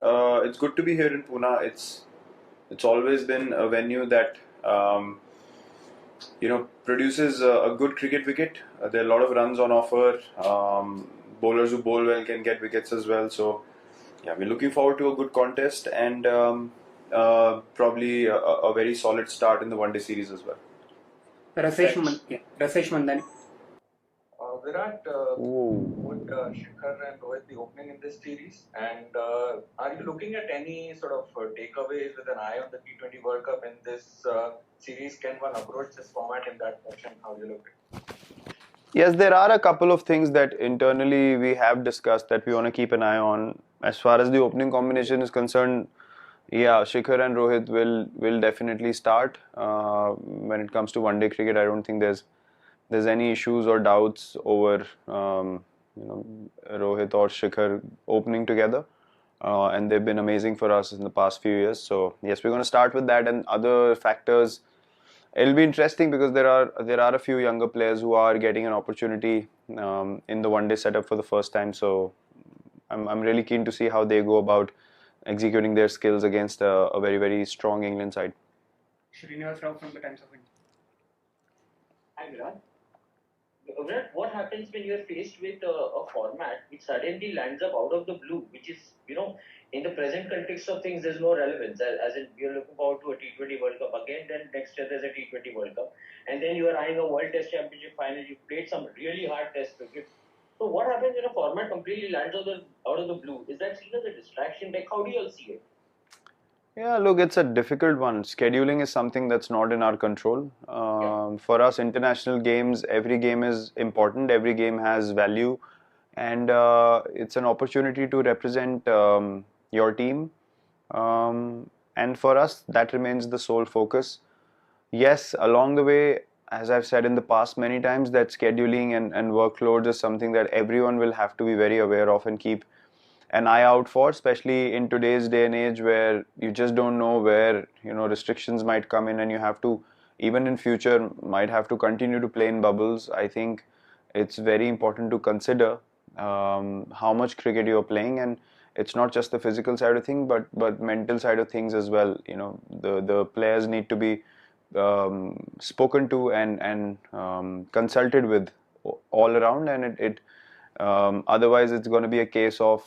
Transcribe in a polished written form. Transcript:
It's good to be here in Pune. It's always been a venue that produces a good cricket wicket. There are a lot of runs on offer. Bowlers who bowl well can get wickets as well. So yeah, we're looking forward to a good contest and probably a very solid start in the one day series as well. Rasesh Mandani. Virat, would Shikhar and Rohit be opening in this series? And are you looking at any sort of takeaways with an eye on the T20 World Cup in this series? Can one approach this format in that fashion? How do you look at it? Yes, there are a couple of things that internally we have discussed that we want to keep an eye on. As far as the opening combination is concerned, yeah, Shikhar and Rohit will definitely start. When it comes to one day cricket, I don't think there's any issues or doubts over Rohit or Shikhar opening together. And they've been amazing for us in the past few years. So yes, we're going to start with that and other factors. It'll be interesting because there are a few younger players who are getting an opportunity in the one day setup for the first time. So I'm really keen to see how they go about executing their skills against a very strong England side. Srinivas Rao from the Times of India. Hi, Virat. Virat, what happens when you're faced with a format which suddenly lands up out of the blue, which is, in the present context of things, there's no relevance. As in, you're looking forward to a T20 World Cup again, then next year there's a T20 World Cup. And then you are eyeing a World Test Championship final. You played some really hard test cricket. So what happens when a format completely lands out of the blue? Is that seen as a distraction? Like, how do you all see it? Yeah, look, it's a difficult one. Scheduling is something that's not in our control. For us, international games, every game is important, every game has value, and it's an opportunity to represent your team. And for us, that remains the sole focus. Yes, along the way, as I've said in the past many times, that scheduling and workloads is something that everyone will have to be very aware of and keep an eye out for, especially in today's day and age where you just don't know where restrictions might come in and you have to, even in future, might have to continue to play in bubbles. I think it's very important to consider how much cricket you're playing, and it's not just the physical side of things, but mental side of things as well. The players need to be spoken to and consulted with all around, and otherwise it's going to be a case of